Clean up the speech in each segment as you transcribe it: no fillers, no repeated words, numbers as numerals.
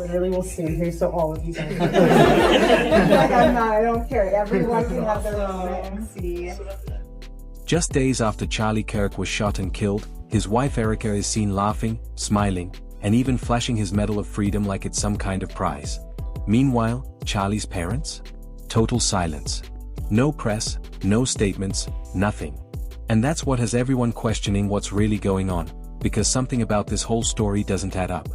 literally will stand here so all of you guys like I don't care. Everyone can have their moment and see. Just days after Charlie Kirk was shot and killed, his wife Erika is seen laughing, smiling, and even flashing his Medal of Freedom like it's some kind of prize. Meanwhile, Charlie's parents? Total silence. No press, no statements, nothing. And that's what has everyone questioning what's really going on, because something about this whole story doesn't add up.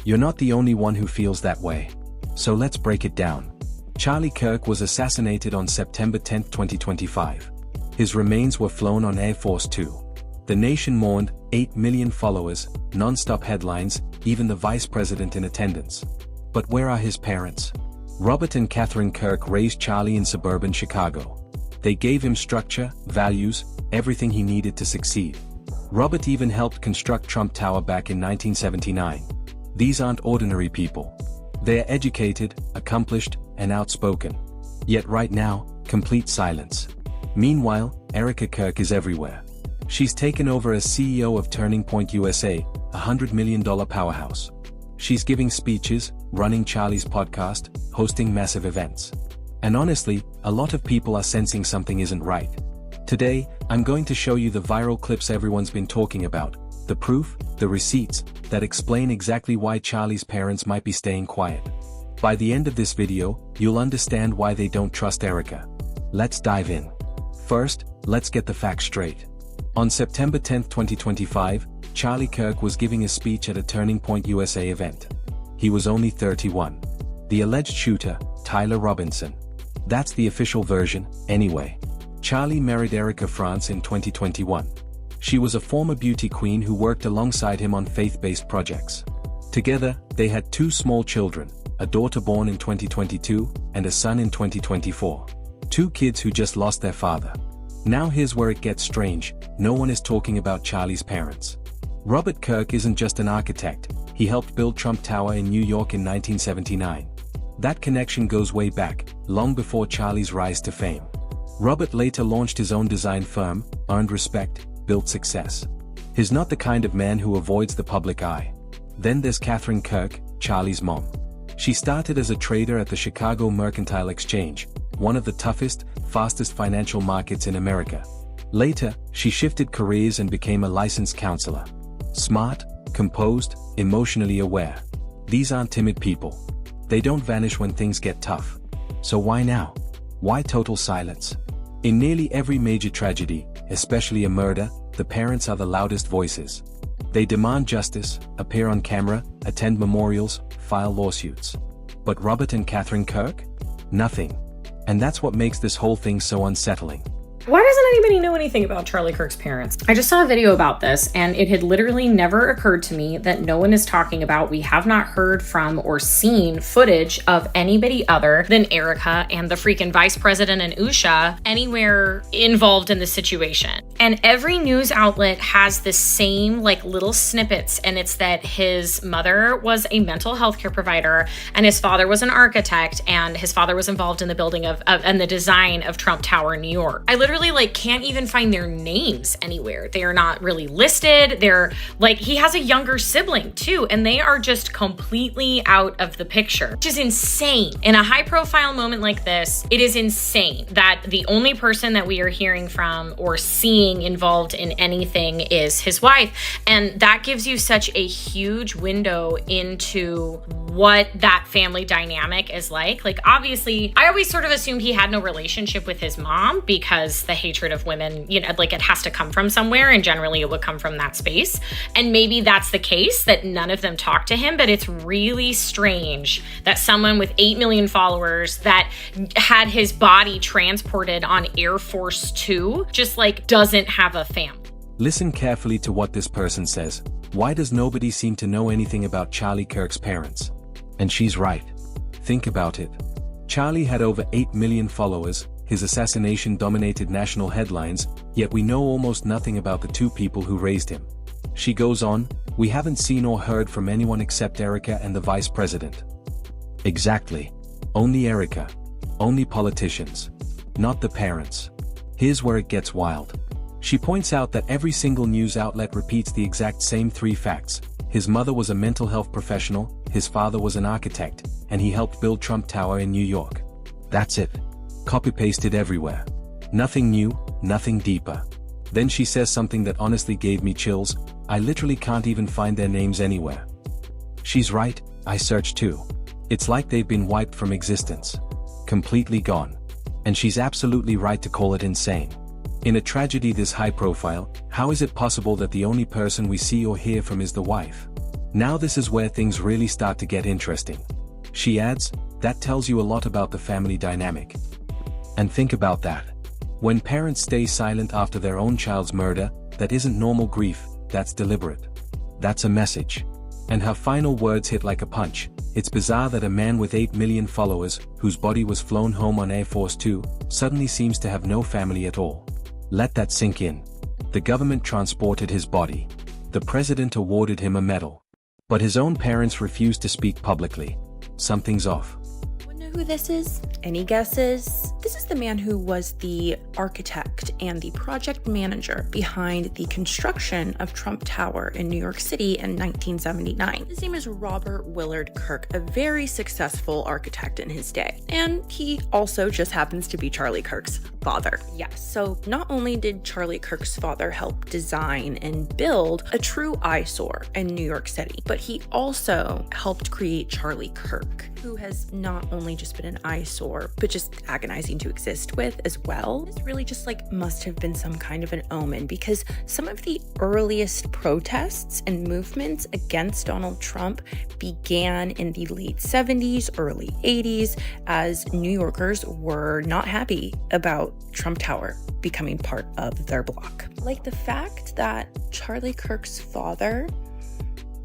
You're not the only one who feels that way. So let's break it down. Charlie Kirk was assassinated on September 10, 2025. His remains were flown on Air Force Two. The nation mourned, 8 million followers, non-stop headlines, even the vice president in attendance. But where are his parents? Robert and Catherine Kirk raised Charlie in suburban Chicago. They gave him structure, values, everything he needed to succeed. Robert even helped construct Trump Tower back in 1979. These aren't ordinary people. They're educated, accomplished, and outspoken. Yet right now, complete silence. Meanwhile, Erika Kirk is everywhere. She's taken over as CEO of Turning Point USA, a $100 million powerhouse. She's giving speeches, running Charlie's podcast, hosting massive events. And honestly, a lot of people are sensing something isn't right. Today, I'm going to show you the viral clips everyone's been talking about, the proof, the receipts, that explain exactly why Charlie's parents might be staying quiet. By the end of this video, you'll understand why they don't trust Erika. Let's dive in. First, let's get the facts straight. On September 10, 2025, Charlie Kirk was giving a speech at a Turning Point USA event. He was only 31. The alleged shooter, Tyler Robinson. That's the official version, anyway. Charlie married Erika France in 2021. She was a former beauty queen who worked alongside him on faith-based projects. Together, they had 2 small children, a daughter born in 2022, and a son in 2024. 2 kids who just lost their father. Now here's where it gets strange, no one is talking about Charlie's parents. Robert Kirk isn't just an architect, he helped build Trump Tower in New York in 1979. That connection goes way back, long before Charlie's rise to fame. Robert later launched his own design firm, earned respect, built success. He's not the kind of man who avoids the public eye. Then there's Catherine Kirk, Charlie's mom. She started as a trader at the Chicago Mercantile Exchange, one of the toughest, fastest financial markets in America. Later, she shifted careers and became a licensed counselor. Smart, composed, emotionally aware. These aren't timid people. They don't vanish when things get tough. So why now? Why total silence? In nearly every major tragedy, especially a murder, the parents are the loudest voices. They demand justice, appear on camera, attend memorials, file lawsuits. But Robert and Catherine Kirk? Nothing. And that's what makes this whole thing so unsettling. Why doesn't anybody know anything about Charlie Kirk's parents? I just saw a video about this, and it had literally never occurred to me that no one is talking about. We have not heard from or seen footage of anybody other than Erika and the freaking vice president and Usha anywhere involved in the situation. And every news outlet has the same little snippets, and it's that his mother was a mental health care provider, and his father was an architect, and his father was involved in the building and the design of Trump Tower in New York. I literally can't even find their names anywhere. They are not really listed. They're he has a younger sibling too, and they are just completely out of the picture, which is insane. In a high profile moment like this, it is insane that the only person that we are hearing from or seeing involved in anything is his wife. And that gives you such a huge window into what that family dynamic is like. Obviously, I always sort of assumed he had no relationship with his mom because the hatred of women, it has to come from somewhere, and generally it would come from that space. And maybe that's the case, that none of them talk to him, but it's really strange that someone with 8 million followers that had his body transported on Air Force Two just doesn't have a family. Listen carefully to what this person says. Why does nobody seem to know anything about Charlie Kirk's parents? And she's right. Think about it. Charlie had over 8 million followers, his assassination dominated national headlines, yet we know almost nothing about the 2 people who raised him. She goes on, we haven't seen or heard from anyone except Erika and the vice president. Exactly. Only Erika. Only politicians. Not the parents. Here's where it gets wild. She points out that every single news outlet repeats the exact same 3 facts. His mother was a mental health professional, his father was an architect, and he helped build Trump Tower in New York. That's it. Copy-pasted everywhere. Nothing new, nothing deeper. Then she says something that honestly gave me chills. I literally can't even find their names anywhere. She's right, I searched too. It's like they've been wiped from existence. Completely gone. And she's absolutely right to call it insane. In a tragedy this high profile, how is it possible that the only person we see or hear from is the wife? Now this is where things really start to get interesting. She adds, that tells you a lot about the family dynamic. And think about that. When parents stay silent after their own child's murder, that isn't normal grief, that's deliberate. That's a message. And her final words hit like a punch. It's bizarre that a man with 8 million followers, whose body was flown home on Air Force 2, suddenly seems to have no family at all. Let that sink in. The government transported his body. The president awarded him a medal. But his own parents refused to speak publicly. Something's off. Know who this is? Any guesses? This is the man who was the architect and the project manager behind the construction of Trump Tower in New York City in 1979. His name is Robert Willard Kirk, a very successful architect in his day. And he also just happens to be Charlie Kirk's father. Yes, so not only did Charlie Kirk's father help design and build a true eyesore in New York City, but he also helped create Charlie Kirk, who has not only just been an eyesore, but just agonizing to exist with as well. This really just must have been some kind of an omen, because some of the earliest protests and movements against Donald Trump began in the late 70s, early 80s, as New Yorkers were not happy about Trump Tower becoming part of their block. Like the fact that Charlie Kirk's father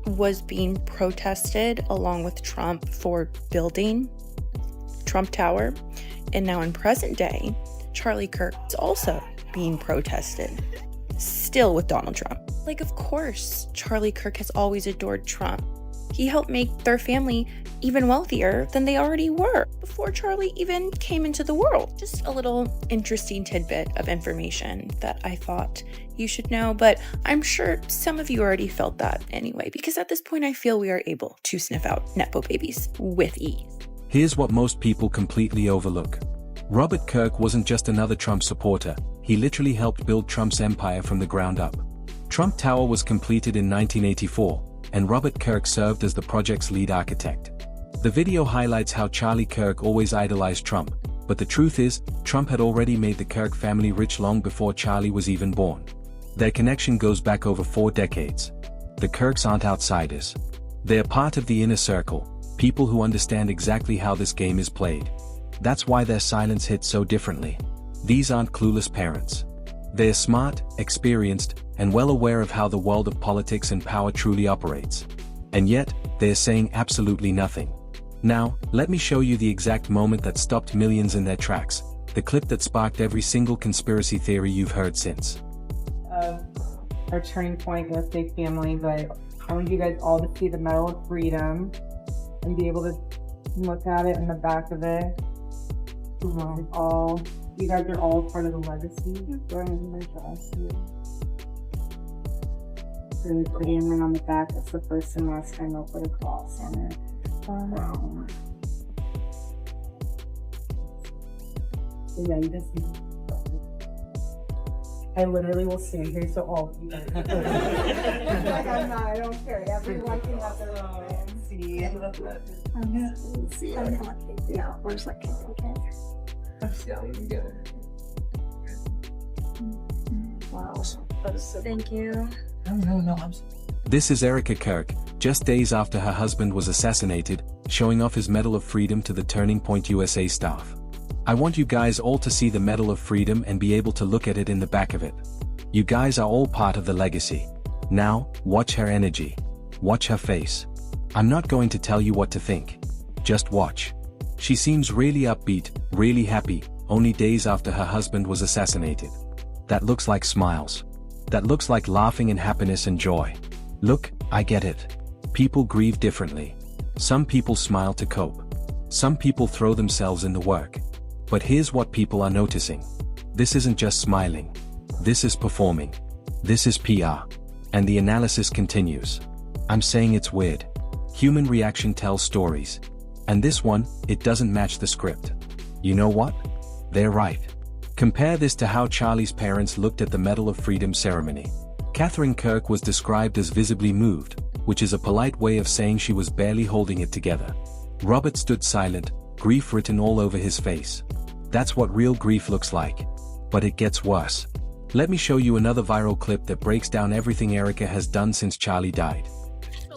was being protested along with Trump for building Trump Tower, and now in present day, Charlie Kirk is also being protested, still with Donald Trump. Of course, Charlie Kirk has always adored Trump. He helped make their family even wealthier than they already were before Charlie even came into the world. Just a little interesting tidbit of information that I thought you should know, but I'm sure some of you already felt that anyway, because at this point I feel we are able to sniff out Nepo babies with ease. Here's what most people completely overlook. Robert Kirk wasn't just another Trump supporter, he literally helped build Trump's empire from the ground up. Trump Tower was completed in 1984, and Robert Kirk served as the project's lead architect. The video highlights how Charlie Kirk always idolized Trump, but the truth is, Trump had already made the Kirk family rich long before Charlie was even born. Their connection goes back over 4 decades. The Kirks aren't outsiders. They're part of the inner circle, people who understand exactly how this game is played. That's why their silence hits so differently. These aren't clueless parents. They're smart, experienced, and well aware of how the world of politics and power truly operates. And yet, they're saying absolutely nothing. Now, let me show you the exact moment that stopped millions in their tracks, the clip that sparked every single conspiracy theory you've heard since. Our turning point in a big family, but I want you guys all to see the Medal of Freedom and be able to look at it in the back of it. You guys are all part of the legacy. Really pretty, and then on the back, that's the first and last time they'll put a cross on it. Yeah, you just. I literally will stand here so all of you guys. I don't care. Everyone can have their own. See. Yeah, where's that cake? Wow. Thank you. No. This is Erika Kirk, just days after her husband was assassinated, showing off his Medal of Freedom to the Turning Point USA staff. I want you guys all to see the Medal of Freedom and be able to look at it in the back of it. You guys are all part of the legacy. Now, watch her energy. Watch her face. I'm not going to tell you what to think. Just watch. She seems really upbeat, really happy, only days after her husband was assassinated. That looks like smiles. That looks like laughing and happiness and joy. Look, I get it. People grieve differently. Some people smile to cope. Some people throw themselves in the work. But here's what people are noticing. This isn't just smiling. This is performing. This is PR. And the analysis continues. I'm saying it's weird. Human reaction tells stories. And this one, it doesn't match the script. You know what? They're right. Compare this to how Charlie's parents looked at the Medal of Freedom ceremony. Catherine Kirk was described as visibly moved, which is a polite way of saying she was barely holding it together. Robert stood silent, grief written all over his face. That's what real grief looks like. But it gets worse. Let me show you another viral clip that breaks down everything Erika has done since Charlie died.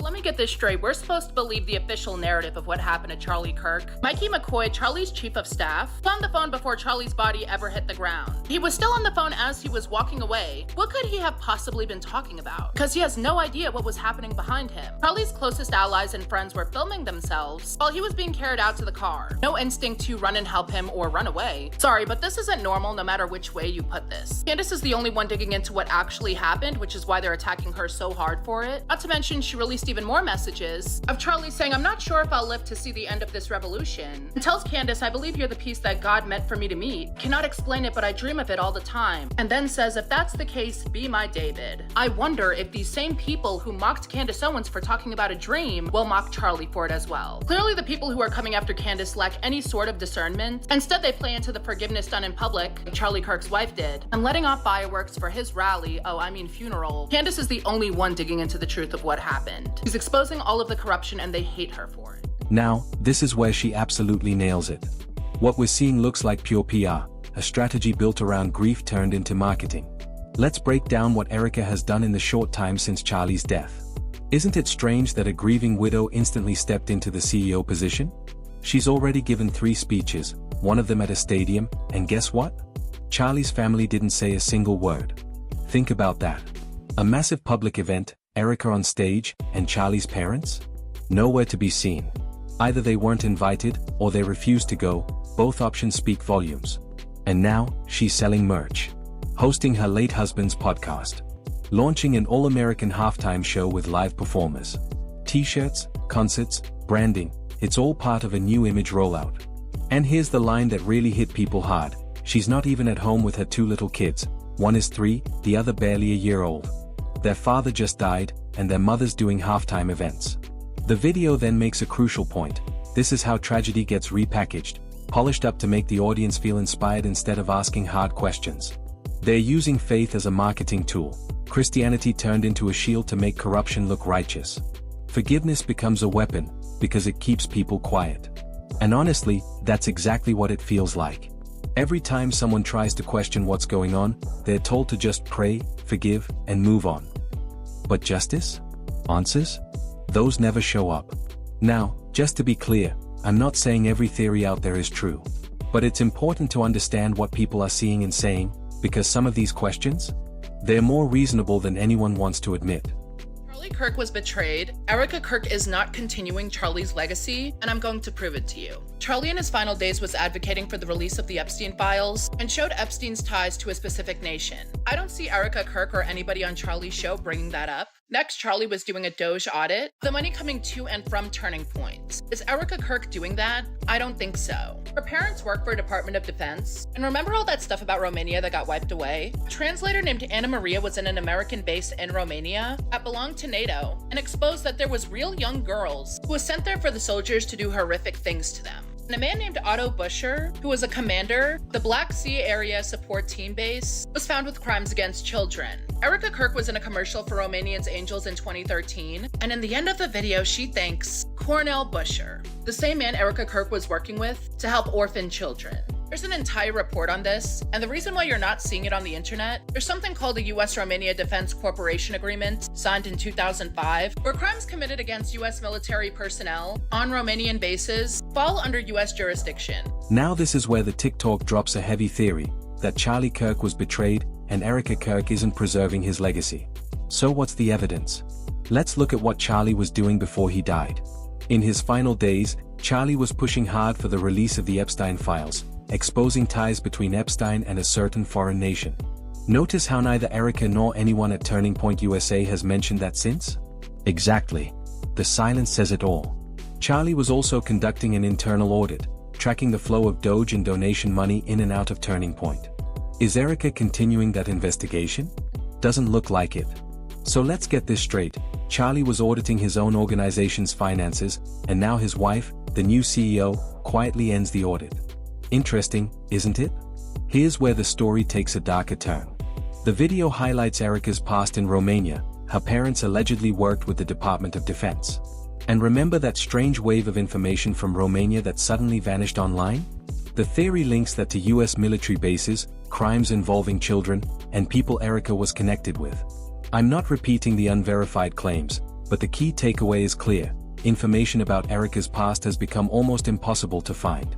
Let me get this straight. We're supposed to believe the official narrative of what happened to Charlie Kirk. Mikey McCoy, Charlie's chief of staff, was on the phone before Charlie's body ever hit the ground. He was still on the phone as he was walking away. What could he have possibly been talking about? Because he has no idea what was happening behind him. Charlie's closest allies and friends were filming themselves while he was being carried out to the car. No instinct to run and help him or run away. Sorry, but this isn't normal no matter which way you put this. Candace is the only one digging into what actually happened, which is why they're attacking her so hard for it. Not to mention, she released even more messages of Charlie saying, "I'm not sure if I'll live to see the end of this revolution," and tells Candace, "I believe you're the peace that God meant for me to meet. Cannot explain it, but I dream of it all the time." And then says, "If that's the case, be my David." I wonder if these same people who mocked Candace Owens for talking about a dream will mock Charlie for it as well. Clearly the people who are coming after Candace lack any sort of discernment. Instead they play into the forgiveness done in public, like Charlie Kirk's wife did, and letting off fireworks for his rally, funeral. Candace is the only one digging into the truth of what happened. She's exposing all of the corruption and they hate her for it. Now, this is where she absolutely nails it. What we're seeing looks like pure PR, a strategy built around grief turned into marketing. Let's break down what Erika has done in the short time since Charlie's death. Isn't it strange that a grieving widow instantly stepped into the CEO position? She's already given 3 speeches, one of them at a stadium, and guess what? Charlie's family didn't say a single word. Think about that. A massive public event, Erika on stage, and Charlie's parents? Nowhere to be seen. Either they weren't invited, or they refused to go. Both options speak volumes. And now, she's selling merch. Hosting her late husband's podcast. Launching an all-American halftime show with live performers. T-shirts, concerts, branding, it's all part of a new image rollout. And here's the line that really hit people hard. She's not even at home with her 2 little kids. One is 3, the other barely a year old. Their father just died, and their mother's doing halftime events. The video then makes a crucial point. This is how tragedy gets repackaged, polished up to make the audience feel inspired instead of asking hard questions. They're using faith as a marketing tool. Christianity turned into a shield to make corruption look righteous. Forgiveness becomes a weapon, because it keeps people quiet. And honestly, that's exactly what it feels like. Every time someone tries to question what's going on, they're told to just pray, forgive, and move on. But justice? Answers? Those never show up. Now, just to be clear, I'm not saying every theory out there is true. But it's important to understand what people are seeing and saying, because some of these questions? They're more reasonable than anyone wants to admit. Charlie Kirk was betrayed. Erika Kirk is not continuing Charlie's legacy, and I'm going to prove it to you. Charlie in his final days was advocating for the release of the Epstein files and showed Epstein's ties to a specific nation. I don't see Erika Kirk or anybody on Charlie's show bringing that up. Next, Charlie was doing a Doge audit, the money coming to and from Turning Point. Is Erika Kirk doing that? I don't think so. Her parents work for Department of Defense, and remember all that stuff about Romania that got wiped away? A translator named Anna Maria was in an American base in Romania that belonged to NATO and exposed that there was real young girls who was sent there for the soldiers to do horrific things to them. And a man named Otto Buscher, who was a commander, the Black Sea Area Support Team Base, was found with crimes against children. Erika Kirk was in a commercial for Romanians Angels in 2013, and in the end of the video, she thanks Cornel Buscher, the same man Erika Kirk was working with to help orphan children. There's an entire report on this, and the reason why you're not seeing it on the internet, there's something called the US-Romania Defense Cooperation Agreement, signed in 2005, where crimes committed against US military personnel on Romanian bases fall under US jurisdiction. Now this is where the TikTok drops a heavy theory, that Charlie Kirk was betrayed, and Erika Kirk isn't preserving his legacy. So what's the evidence? Let's look at what Charlie was doing before he died. In his final days, Charlie was pushing hard for the release of the Epstein files, exposing ties between Epstein and a certain foreign nation. Notice how neither Erika nor anyone at Turning Point USA has mentioned that since? Exactly. The silence says it all. Charlie was also conducting an internal audit, tracking the flow of Doge and donation money in and out of Turning Point. Is Erika continuing that investigation? Doesn't look like it. So let's get this straight. Charlie was auditing his own organization's finances, and now his wife, the new CEO, quietly ends the audit. Interesting, isn't it? Here's where the story takes a darker turn. The video highlights Erika's past in Romania. Her parents allegedly worked with the Department of Defense. And remember that strange wave of information from Romania that suddenly vanished online? The theory links that to US military bases, crimes involving children, and people Erika was connected with. I'm not repeating the unverified claims, but the key takeaway is clear. Information about Erika's past has become almost impossible to find.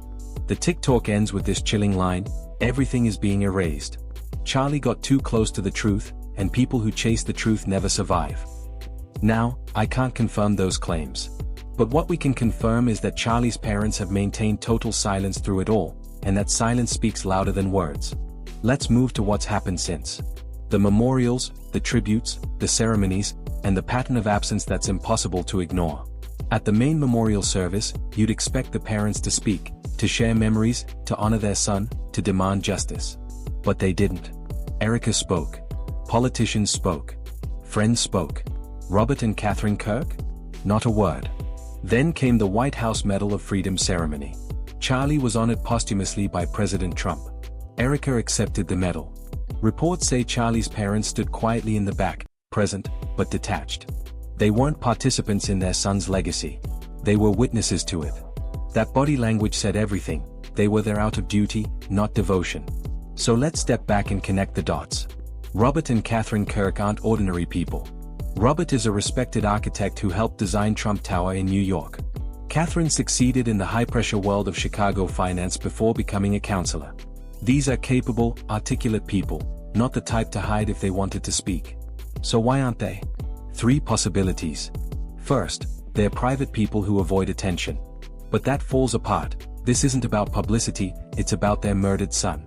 The TikTok ends with this chilling line, "Everything is being erased. Charlie got too close to the truth, and people who chase the truth never survive." Now, I can't confirm those claims. But what we can confirm is that Charlie's parents have maintained total silence through it all, and that silence speaks louder than words. Let's move to what's happened since. The memorials, the tributes, the ceremonies, and the pattern of absence that's impossible to ignore. At the main memorial service, you'd expect the parents to speak, to share memories, to honor their son, to demand justice. But they didn't. Erika spoke. Politicians spoke. Friends spoke. Robert and Catherine Kirk? Not a word. Then came the White House Medal of Freedom ceremony. Charlie was honored posthumously by President Trump. Erika accepted the medal. Reports say Charlie's parents stood quietly in the back, present, but detached. They weren't participants in their son's legacy. They were witnesses to it. That body language said everything. They were there out of duty, not devotion. So let's step back and connect the dots. Robert and Catherine Kirk aren't ordinary people. Robert is a respected architect who helped design Trump Tower in New York. Catherine succeeded in the high-pressure world of Chicago finance before becoming a counselor. These are capable, articulate people, not the type to hide if they wanted to speak. So why aren't they? 3 possibilities. First, they're private people who avoid attention. But that falls apart. This isn't about publicity, it's about their murdered son.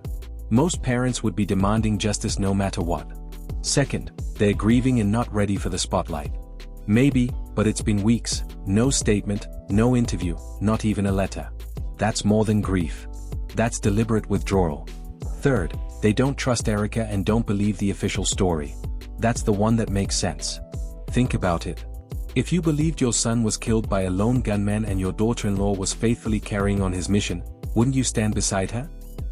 Most parents would be demanding justice no matter what. Second, they're grieving and not ready for the spotlight. Maybe, but it's been weeks, no statement, no interview, not even a letter. That's more than grief. That's deliberate withdrawal. Third, they don't trust Erika and don't believe the official story. That's the one that makes sense. Think about it. If you believed your son was killed by a lone gunman and your daughter-in-law was faithfully carrying on his mission, wouldn't you stand beside her?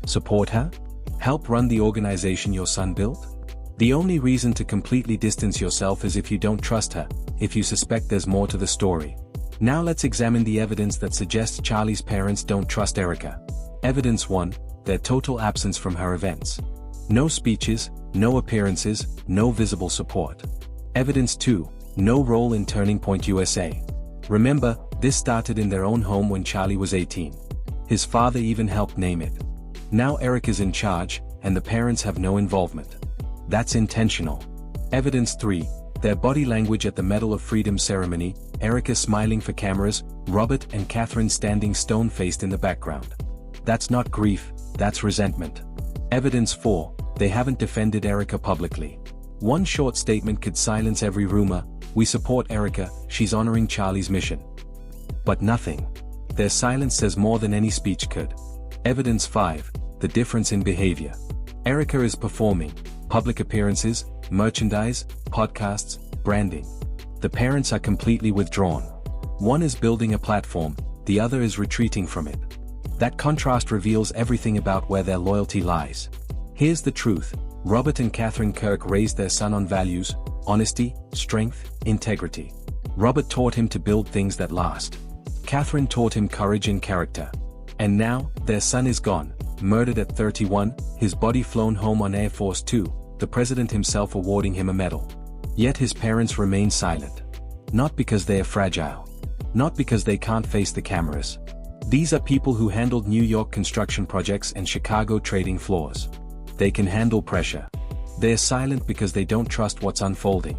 Support her? Help run the organization your son built? The only reason to completely distance yourself is if you don't trust her, if you suspect there's more to the story. Now let's examine the evidence that suggests Charlie's parents don't trust Erika. Evidence 1, their total absence from her events. No speeches, no appearances, no visible support. Evidence 2, no role in Turning Point USA. Remember, this started in their own home when Charlie was 18. His father even helped name it. Now Erika's in charge, and the parents have no involvement. That's intentional. Evidence 3, their body language at the Medal of Freedom ceremony, Erika smiling for cameras, Robert and Catherine standing stone-faced in the background. That's not grief, that's resentment. Evidence 4, they haven't defended Erika publicly. One short statement could silence every rumor, "We support Erika, she's honoring Charlie's mission." But nothing. Their silence says more than any speech could. Evidence 5, the difference in behavior. Erika is performing, public appearances, merchandise, podcasts, branding. The parents are completely withdrawn. One is building a platform, the other is retreating from it. That contrast reveals everything about where their loyalty lies. Here's the truth, Robert and Catherine Kirk raised their son on values, honesty, strength, integrity. Robert taught him to build things that last. Catherine taught him courage and character. And now, their son is gone, murdered at 31, his body flown home on Air Force 2, the president himself awarding him a medal. Yet his parents remain silent. Not because they are fragile. Not because they can't face the cameras. These are people who handled New York construction projects and Chicago trading floors. They can handle pressure. They're silent because they don't trust what's unfolding.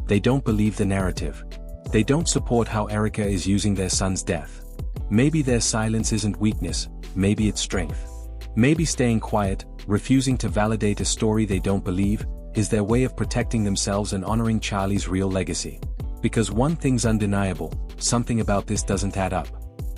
They don't believe the narrative. They don't support how Erika is using their son's death. Maybe their silence isn't weakness, maybe it's strength. Maybe staying quiet, refusing to validate a story they don't believe, is their way of protecting themselves and honoring Charlie's real legacy. Because one thing's undeniable, something about this doesn't add up.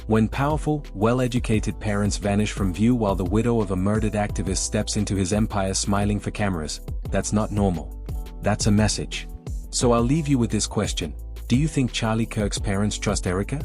When powerful, well-educated parents vanish from view while the widow of a murdered activist steps into his empire smiling for cameras, that's not normal. That's a message. So I'll leave you with this question. Do you think Charlie Kirk's parents trust Erika?